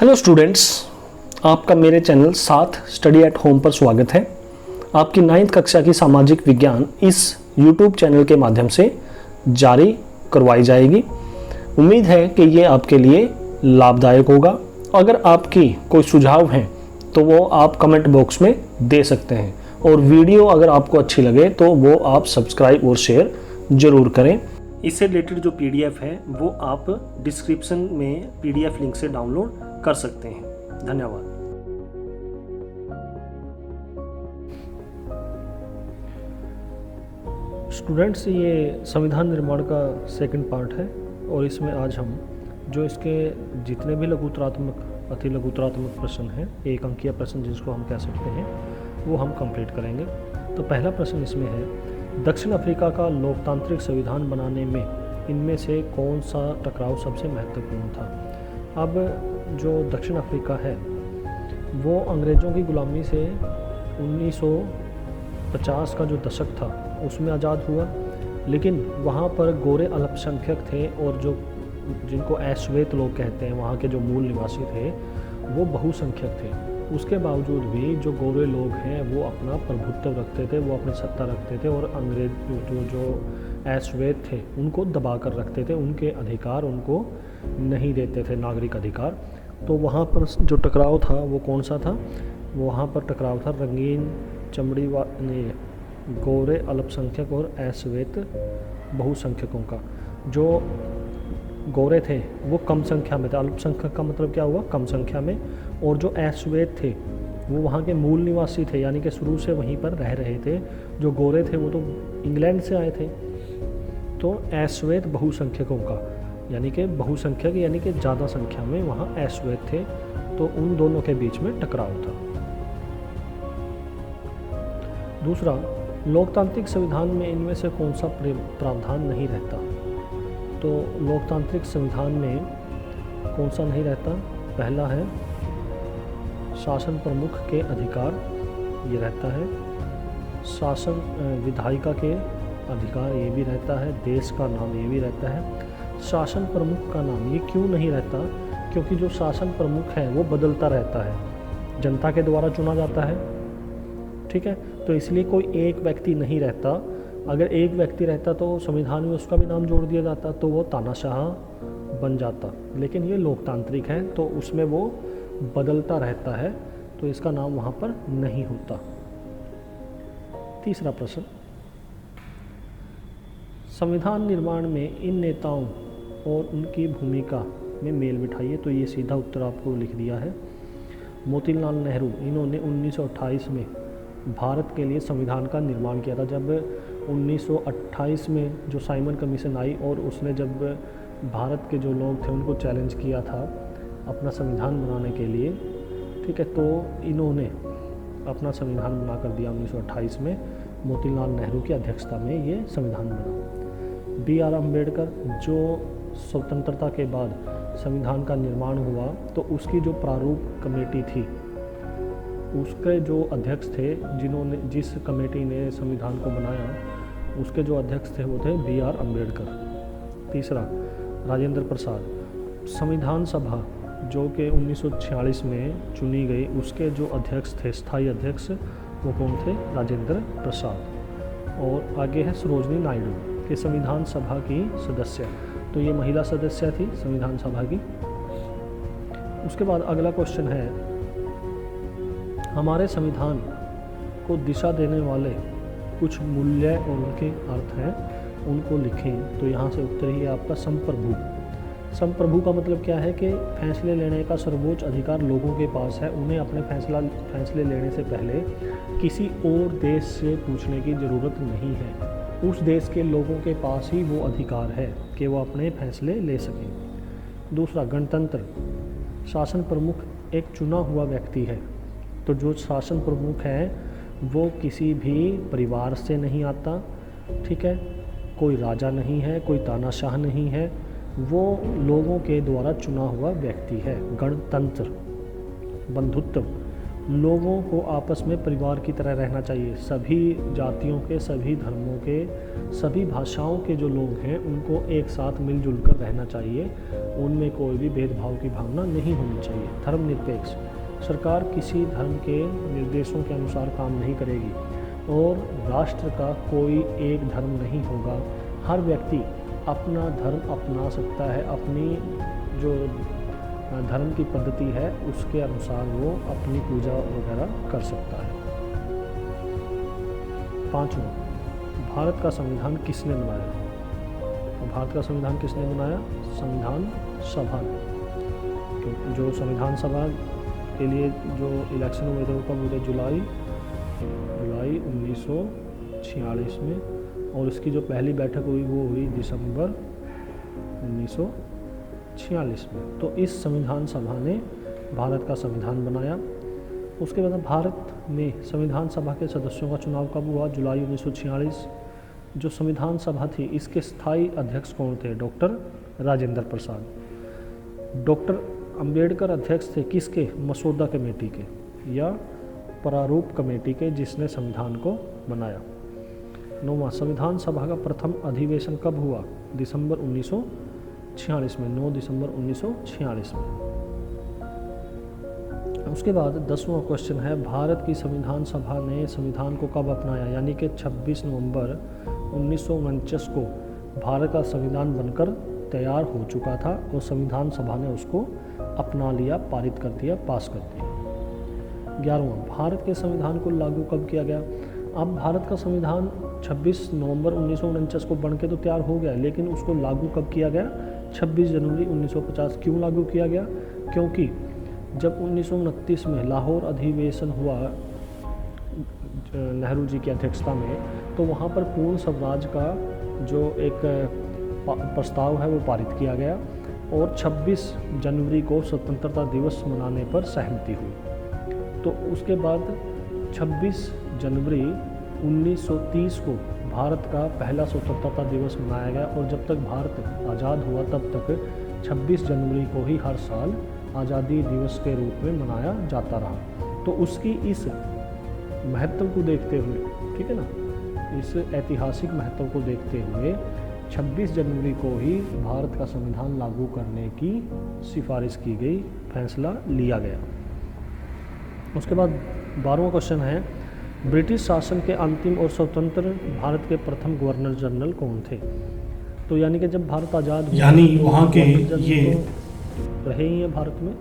Hello students, आपका मेरे channel साथ स्टडी एट होम पर स्वागत है। आपकी 9वीं कक्षा की सामाजिक विज्ञान इस यूट्यूब चैनल के माध्यम से जारी करवाई जाएगी। उम्मीद है कि ये आपके लिए लाभदायक होगा। अगर आपकी कोई सुझाव हैं तो वो आप कमेंट बॉक्स में दे सकते हैं, और वीडियो अगर आपको अच्छी लगे तो वो आप सब्सक्राइब और शेयर ज़रूर करें। इससे रिलेटेड जो पीडीएफ है वो आप डिस्क्रिप्शन में पीडीएफ लिंक से डाउनलोड कर सकते हैं। धन्यवाद। स्टूडेंट्स, ये संविधान निर्माण का सेकंड पार्ट है, और इसमें आज हम जो इसके जितने भी लघुतरात्मक अति लघुतरात्मक प्रश्न हैं, एक अंकीय प्रश्न जिसको हम कह सकते हैं, वो हम कंप्लीट करेंगे। तो पहला प्रश्न इसमें है, दक्षिण अफ्रीका का लोकतांत्रिक संविधान बनाने में इनमें से कौन सा टकराव सबसे महत्वपूर्ण था। अब जो दक्षिण अफ्रीका है वो अंग्रेज़ों की गुलामी से 1950 का जो दशक था उसमें आज़ाद हुआ, लेकिन वहाँ पर गोरे अल्पसंख्यक थे, और जो जिनको अश्वेत लोग कहते हैं, वहाँ के जो मूल निवासी थे वो बहुसंख्यक थे। उसके बावजूद भी जो गोरे लोग हैं वो अपना प्रभुत्व रखते थे, वो अपनी सत्ता रखते थे, और अंग्रेज जो अश्वेत थे उनको दबा कर रखते थे, उनके अधिकार उनको नहीं देते थे, नागरिक अधिकार। तो वहाँ पर जो टकराव था वो कौन सा था? वहाँ पर टकराव था रंगीन चमड़ी गोरे अल्पसंख्यक और अश्वेत बहुसंख्यकों का। जो गोरे थे वो कम संख्या में थे, अल्पसंख्यक का मतलब क्या हुआ? कम संख्या में। और जो अश्वेत थे वो वहाँ के मूल निवासी थे, यानी कि शुरू से वहीं पर रह रहे थे। जो गोरे थे वो तो इंग्लैंड से आए थे। तो अश्वेत बहुसंख्यकों का, यानी कि बहुसंख्यक यानी कि ज़्यादा संख्या में वहाँ अश्वेत थे, तो उन दोनों के बीच में टकराव था। दूसरा, लोकतांत्रिक संविधान में इनमें से कौन सा प्रावधान नहीं रहता? तो लोकतांत्रिक संविधान में कौन सा नहीं रहता? पहला है शासन प्रमुख के अधिकार, ये रहता है। शासन विधायिका के अधिकार, ये भी रहता है। देश का नाम, ये भी रहता है। शासन प्रमुख का नाम ये क्यों नहीं रहता? क्योंकि जो शासन प्रमुख है वो बदलता रहता है, जनता के द्वारा चुना जाता है, ठीक है। तो इसलिए कोई एक व्यक्ति नहीं रहता। अगर एक व्यक्ति रहता तो संविधान में उसका भी नाम जोड़ दिया जाता, तो वो तानाशाह बन जाता। लेकिन ये लोकतांत्रिक है तो उसमें वो बदलता रहता है, तो इसका नाम वहाँ पर नहीं होता। तीसरा प्रश्न, संविधान निर्माण में इन नेताओं और उनकी भूमिका में मेल बिठाइए। तो ये सीधा उत्तर आपको लिख दिया है। मोतीलाल नेहरू, इन्होंने 1928 में भारत के लिए संविधान का निर्माण किया था। जब 1928 में जो साइमन कमीशन आई और उसने जब भारत के जो लोग थे उनको चैलेंज किया था अपना संविधान बनाने के लिए, ठीक है, तो इन्होंने अपना संविधान बना कर दिया 1928 में। मोतीलाल नेहरू की अध्यक्षता में ये संविधान बना। BR अम्बेडकर, जो स्वतंत्रता के बाद संविधान का निर्माण हुआ तो उसकी जो प्रारूप कमेटी थी उसके जो अध्यक्ष थे, जिस कमेटी ने संविधान को बनाया, उसके जो अध्यक्ष थे वो थे BR अम्बेडकर। तीसरा, राजेंद्र प्रसाद, संविधान सभा जो कि 1946 में चुनी गई, उसके जो अध्यक्ष थे, स्थायी अध्यक्ष, वो कौन थे? राजेंद्र प्रसाद। और आगे है सरोजनी नायडू के संविधान सभा की सदस्य, तो ये महिला सदस्य थी संविधान सभा की। उसके बाद अगला क्वेश्चन है, हमारे संविधान को दिशा देने वाले कुछ मूल्य और उनके अर्थ हैं, उनको लिखें। तो यहाँ से उत्तर ही है आपका संप्रभु। संप्रभु का मतलब क्या है कि फैसले लेने का सर्वोच्च अधिकार लोगों के पास है। उन्हें अपने फैसले लेने से पहले किसी और देश से पूछने की ज़रूरत नहीं है। उस देश के लोगों के पास ही वो अधिकार है कि वो अपने फैसले ले सकें। दूसरा, गणतंत्र, शासन प्रमुख एक चुना हुआ व्यक्ति है। तो जो शासन प्रमुख है वो किसी भी परिवार से नहीं आता, ठीक है, कोई राजा नहीं है, कोई तानाशाह नहीं है, वो लोगों के द्वारा चुना हुआ व्यक्ति है। गणतंत्र, बंधुत्व, लोगों को आपस में परिवार की तरह रहना चाहिए। सभी जातियों के, सभी धर्मों के, सभी भाषाओं के जो लोग हैं उनको एक साथ मिलजुल कर रहना चाहिए। उनमें कोई भी भेदभाव की भावना नहीं होनी चाहिए। धर्मनिरपेक्ष, सरकार किसी धर्म के निर्देशों के अनुसार काम नहीं करेगी और राष्ट्र का कोई एक धर्म नहीं होगा। हर व्यक्ति अपना धर्म अपना सकता है, अपनी जो धर्म की पद्धति है उसके अनुसार वो अपनी पूजा वगैरह कर सकता है। 5वां, भारत का संविधान किसने बनाया? तो भारत का संविधान किसने बनाया? संविधान सभा ने। जो संविधान सभा के लिए जो इलेक्शन हुए थे वो कब हुए थे? जुलाई 1946 में, और इसकी जो पहली बैठक हुई वो हुई दिसंबर 1946 में। तो इस संविधान सभा ने भारत का संविधान बनाया। उसके बाद भारत में संविधान सभा के सदस्यों का चुनाव कब हुआ? जुलाई 1946। जो संविधान सभा थी इसके स्थायी अध्यक्ष कौन थे? डॉक्टर राजेंद्र प्रसाद। डॉक्टर अंबेडकर अध्यक्ष थे किसके? मसौदा कमेटी के या प्रारूप कमेटी के, जिसने संविधान को बनाया। 9वां, संविधान सभा का प्रथम अधिवेशन कब हुआ? दिसंबर 1946 में, 9 दिसंबर 1946 में। उसके बाद 10वां क्वेश्चन है, भारत की संविधान सभा ने संविधान को कब अपनाया? यानी कि 26 नवंबर 1949 को भारत का संविधान बनकर तैयार हो चुका था और संविधान सभा ने उसको अपना लिया, पारित कर दिया, पास कर दिया। 11वां, भारत के संविधान को लागू कब किया गया? अब भारत का संविधान 26 नवंबर 1949 को बन के तो तैयार हो गया, लेकिन उसको लागू कब किया गया? 26 जनवरी 1950। क्यों लागू किया गया? क्योंकि जब 1929 में लाहौर अधिवेशन हुआ नेहरू जी की अध्यक्षता में, तो वहाँ पर पूर्ण स्वराज का जो एक प्रस्ताव है वो पारित किया गया और 26 जनवरी को स्वतंत्रता दिवस मनाने पर सहमति हुई। तो उसके बाद 26 जनवरी 1930 को भारत का पहला स्वतंत्रता दिवस मनाया गया और जब तक भारत आज़ाद हुआ तब तक 26 जनवरी को ही हर साल आज़ादी दिवस के रूप में मनाया जाता रहा। तो उसकी इस महत्व को देखते हुए, ठीक है ना, इस ऐतिहासिक महत्व को देखते हुए 26 जनवरी को ही भारत का संविधान लागू करने की सिफारिश की गई, फैसला लिया गया। उसके बाद 12वां क्वेश्चन है, ब्रिटिश शासन के अंतिम और स्वतंत्र भारत के प्रथम गवर्नर जनरल कौन थे? तो यानी कि जब भारत आज़ाद हुआ, यानी वहाँ के ये रहे ही हैं भारत में,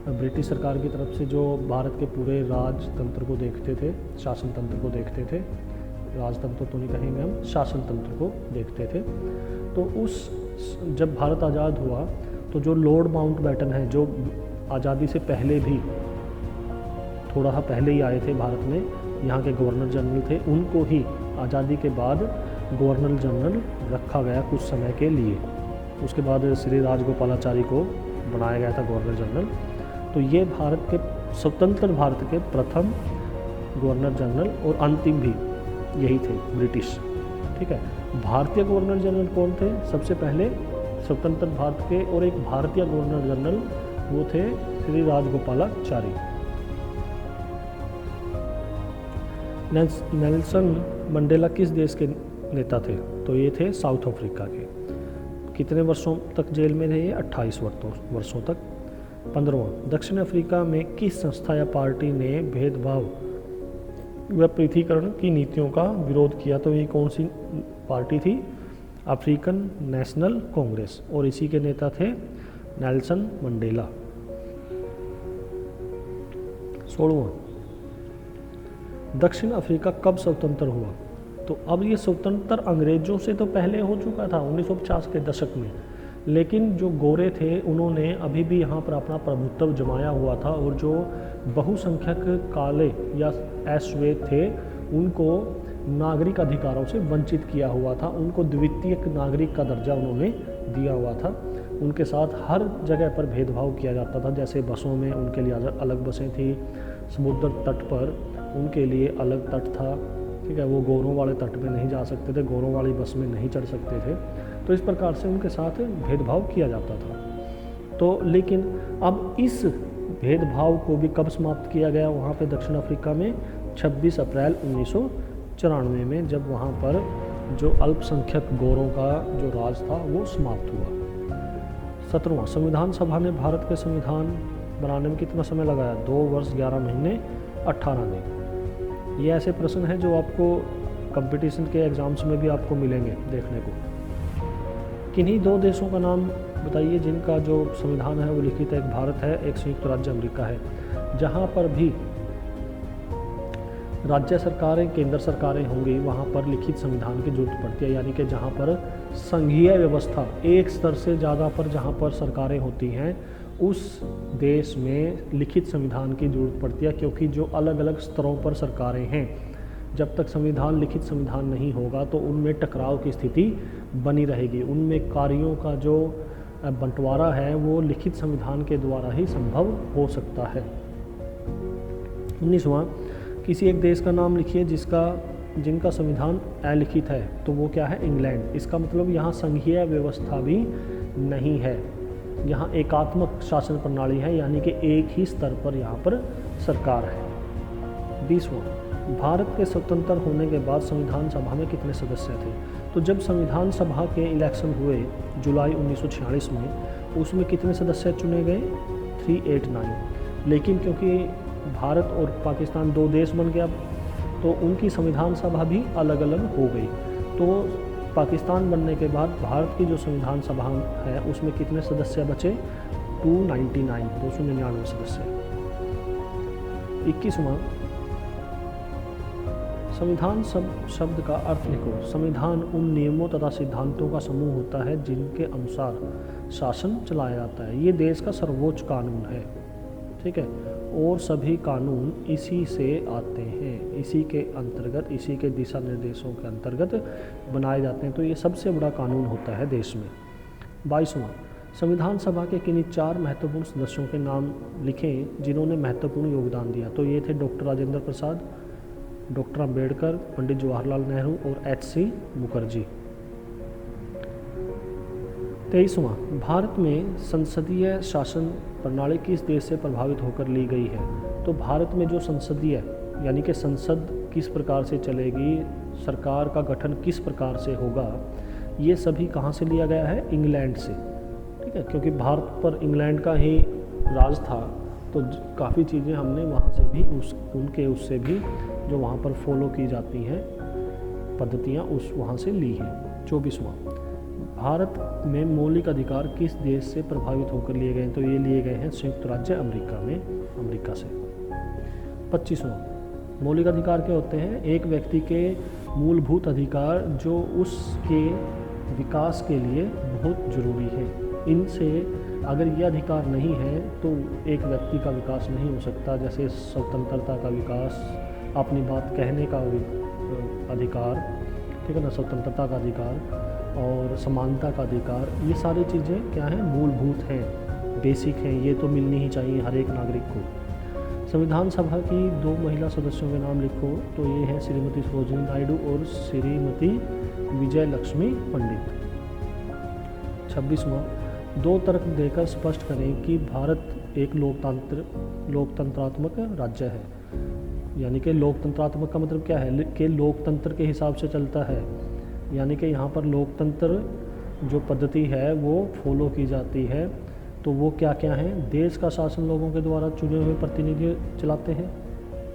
ब्रिटिश सरकार की तरफ से जो भारत के पूरे राजतंत्र को देखते थे, शासन तंत्र को देखते थे, राजतंत्र तो नहीं कहेंगे हम, शासन तंत्र को देखते थे। तो उस जब भारत आज़ाद हुआ तो जो लॉर्ड माउंटबेटन है, जो आज़ादी से पहले भी थोड़ा पहले ही आए थे भारत में, यहाँ के गवर्नर जनरल थे, उनको ही आज़ादी के बाद गवर्नर जनरल रखा गया कुछ समय के लिए। उसके बाद श्री राजगोपालाचारी को बनाया गया था गवर्नर जनरल। तो ये भारत के स्वतंत्र भारत के प्रथम गवर्नर जनरल और अंतिम भी यही थे, ब्रिटिश। ठीक है, भारतीय गवर्नर जनरल कौन थे? सबसे पहले स्वतंत्र भारत के और एक भारतीय गवर्नर जनरल, वो थे श्री राजगोपालाचारी। नेल्सन मंडेला किस देश के नेता थे? तो ये थे साउथ अफ्रीका के। कितने वर्षों तक जेल में रहे? 28 वर्षों तक। 15वां, दक्षिण अफ्रीका में किस संस्था या पार्टी ने भेदभाव व पृथकीकरण की नीतियों का विरोध किया? तो ये कौन सी पार्टी थी? अफ्रीकन नेशनल कांग्रेस, और इसी के नेता थे नेल्सन मंडेला। 16वां, दक्षिण अफ्रीका कब स्वतंत्र हुआ? तो अब ये स्वतंत्र अंग्रेजों से तो पहले हो चुका था 1950 के दशक में, लेकिन जो गोरे थे उन्होंने अभी भी यहाँ पर अपना प्रभुत्व जमाया हुआ था और जो बहुसंख्यक काले या अश्वेत थे उनको नागरिक अधिकारों से वंचित किया हुआ था, उनको द्वितीय नागरिक का दर्जा उन्होंने दिया हुआ था। उनके साथ हर जगह पर भेदभाव किया जाता था, जैसे बसों में उनके लिए अलग बसें थी, समुद्र तट पर उनके लिए अलग तट था, ठीक है, वो गोरों वाले तट में नहीं जा सकते थे, गोरों वाली बस में नहीं चढ़ सकते थे। तो इस प्रकार से उनके साथ भेदभाव किया जाता था। तो लेकिन अब इस भेदभाव को भी कब समाप्त किया गया वहाँ पे दक्षिण अफ्रीका में? 26 अप्रैल 1994 में, जब वहाँ पर जो अल्पसंख्यक गोरों का जो राज था वो समाप्त हुआ। 17वां, संविधान सभा ने भारत के संविधान बनाने में कितना समय लगाया? 2 वर्ष 11 महीने 18 दिन। ये ऐसे प्रश्न हैं जो आपको कंपटीशन के एग्ज़ाम्स में भी आपको मिलेंगे देखने को। किन्हीं 2 देशों का नाम बताइए जिनका जो संविधान है वो लिखित है। एक भारत है, एक संयुक्त राज्य अमेरिका है। जहाँ पर भी राज्य सरकारें, केंद्र सरकारें होंगी वहाँ पर लिखित संविधान की जरूरत पड़ती है, यानी कि जहाँ पर संघीय व्यवस्था एक स्तर से ज़्यादा पर जहाँ पर सरकारें होती हैं उस देश में लिखित संविधान की जरूरत पड़ती है, क्योंकि जो अलग अलग स्तरों पर सरकारें हैं, जब तक संविधान लिखित संविधान नहीं होगा तो उनमें टकराव की स्थिति बनी रहेगी। उनमें कार्यों का जो बंटवारा है वो लिखित संविधान के द्वारा ही संभव हो सकता है। 19वां, किसी एक देश का नाम लिखिए जिनका संविधान अलिखित है, तो वो क्या है? इंग्लैंड। इसका मतलब यहाँ संघीय व्यवस्था भी नहीं है, यहाँ एकात्मक शासन प्रणाली है, यानी कि एक ही स्तर पर यहाँ पर सरकार है। 20वां, भारत के स्वतंत्र होने के बाद संविधान सभा में कितने सदस्य थे? तो जब संविधान सभा के इलेक्शन हुए जुलाई 1946 में, उसमें कितने सदस्य चुने गए? 389। लेकिन क्योंकि भारत और पाकिस्तान 2 देश बन गया तो उनकी संविधान सभा भी अलग अलग हो गई। तो पाकिस्तान बनने के बाद भारत की जो संविधान सभा है उसमें कितने सदस्य बचे? 299 सदस्य। 21वां, संविधान शब्द का अर्थ लिखो। संविधान उन नियमों तथा सिद्धांतों का समूह होता है जिनके अनुसार शासन चलाया जाता है। ये देश का सर्वोच्च कानून है, ठीक है, और सभी कानून इसी से आते हैं, इसी के अंतर्गत, इसी के दिशा निर्देशों के अंतर्गत बनाए जाते हैं। तो ये सबसे बड़ा कानून होता है देश में। 22वां, संविधान सभा के किन्हीं 4 महत्वपूर्ण सदस्यों के नाम लिखें जिन्होंने महत्वपूर्ण योगदान दिया। तो ये थे डॉक्टर राजेंद्र प्रसाद, डॉक्टर अंबेडकर, पंडित जवाहरलाल नेहरू और HC मुखर्जी। 23वां, भारत में संसदीय शासन प्रणाली किस देश से प्रभावित होकर ली गई है? तो भारत में जो संसदीय यानी कि संसद किस प्रकार से चलेगी, सरकार का गठन किस प्रकार से होगा, ये सभी कहाँ से लिया गया है? इंग्लैंड से, ठीक है, क्योंकि भारत पर इंग्लैंड का ही राज था तो काफ़ी चीज़ें हमने वहाँ से भी उससे भी जो वहाँ पर फॉलो की जाती हैं पद्धतियाँ वहाँ से ली हैं। 24वां, भारत में मौलिक अधिकार किस देश से प्रभावित होकर लिए गए हैं? तो ये लिए गए हैं संयुक्त राज्य अमेरिका से। 25वां, मौलिक अधिकार क्या होते हैं? एक व्यक्ति के मूलभूत अधिकार जो उसके विकास के लिए बहुत ज़रूरी है। इनसे अगर ये अधिकार नहीं है तो एक व्यक्ति का विकास नहीं हो सकता। जैसे स्वतंत्रता का विकास, अपनी बात कहने का अधिकार, ठीक है ना, स्वतंत्रता का अधिकार और समानता का अधिकार, ये सारी चीज़ें क्या हैं? मूलभूत हैं, बेसिक हैं, ये तो मिलनी ही चाहिए हर एक नागरिक को। संविधान सभा की 2 महिला सदस्यों के नाम लिखो। तो ये हैं श्रीमती सरोजिनी नायडू और श्रीमती विजय लक्ष्मी पंडित। 26वां, 2 तर्क देकर स्पष्ट करें कि भारत एक लोकतंत्रात्मक राज्य है। यानी कि लोकतंत्रात्मक का मतलब क्या है? कि लोकतंत्र के हिसाब से चलता है, यानी कि यहाँ पर लोकतंत्र जो पद्धति है वो फॉलो की जाती है। तो वो क्या क्या है? देश का शासन लोगों के द्वारा चुने हुए प्रतिनिधि चलाते हैं,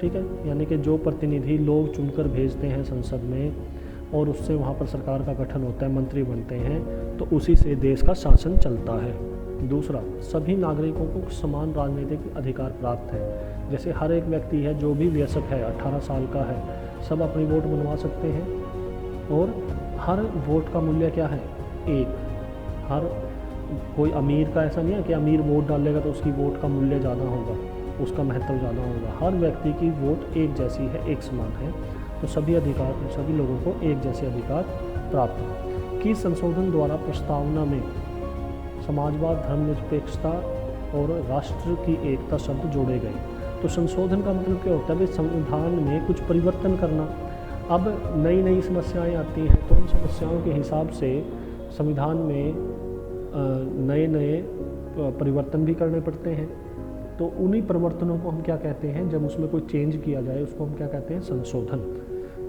ठीक है, यानी कि जो प्रतिनिधि लोग चुनकर भेजते हैं संसद में और उससे वहाँ पर सरकार का गठन होता है, मंत्री बनते हैं, तो उसी से देश का शासन चलता है। दूसरा, सभी नागरिकों को समान राजनीतिक अधिकार प्राप्त है। जैसे हर एक व्यक्ति है जो भी वयस्क है, 18 साल का है, सब अपनी वोट बनवा सकते हैं और हर वोट का मूल्य क्या है? 1। हर कोई अमीर का ऐसा नहीं है कि अमीर वोट डालेगा तो उसकी वोट का मूल्य ज़्यादा होगा, उसका महत्व ज़्यादा होगा। हर व्यक्ति की वोट एक जैसी है, एक समान है, तो सभी लोगों को एक जैसे अधिकार प्राप्त है। कि संशोधन द्वारा प्रस्तावना में समाजवाद, धर्मनिरपेक्षता और राष्ट्र की एकता शब्द जोड़े गए। तो संशोधन का मतलब क्या होता है? भाई संविधान में कुछ परिवर्तन करना। अब नई नई समस्याएं आती हैं तो उन समस्याओं के हिसाब से संविधान में नए नए परिवर्तन भी करने पड़ते हैं। तो उन्हीं परिवर्तनों को हम क्या कहते हैं, जब उसमें कोई चेंज किया जाए उसको हम क्या कहते हैं, संशोधन।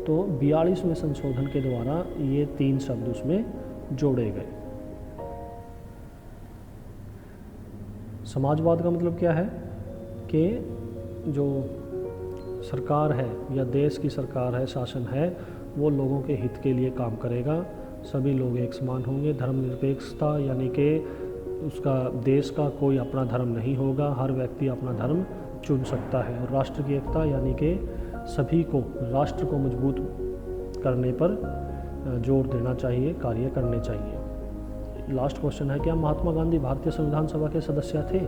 तो 42वें संशोधन के द्वारा ये 3 शब्द उसमें जोड़े गए। समाजवाद का मतलब क्या है कि जो सरकार है या देश की सरकार है, शासन है, वो लोगों के हित के लिए काम करेगा, सभी लोग एक समान होंगे, धर्मनिरपेक्षता यानी कि उसका देश का कोई अपना धर्म नहीं होगा, हर व्यक्ति अपना धर्म चुन सकता है, और राष्ट्र की एकता यानी कि सभी को राष्ट्र को मजबूत करने पर जोर देना चाहिए, कार्य करने चाहिए। लास्ट क्वेश्चन है, क्या महात्मा गांधी भारतीय संविधान सभा के सदस्य थे?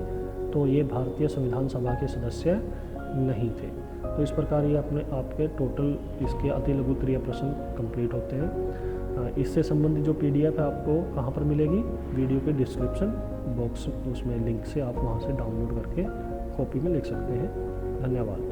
तो ये भारतीय संविधान सभा के सदस्य नहीं थे। तो इस प्रकार ये अपने आपके टोटल इसके अति लघु उत्तरीय प्रश्न कंप्लीट होते हैं। इससे संबंधित जो PDF है आपको कहाँ पर मिलेगी? वीडियो के डिस्क्रिप्शन बॉक्स, उसमें लिंक से आप वहाँ से डाउनलोड करके कॉपी में लिख सकते हैं। धन्यवाद।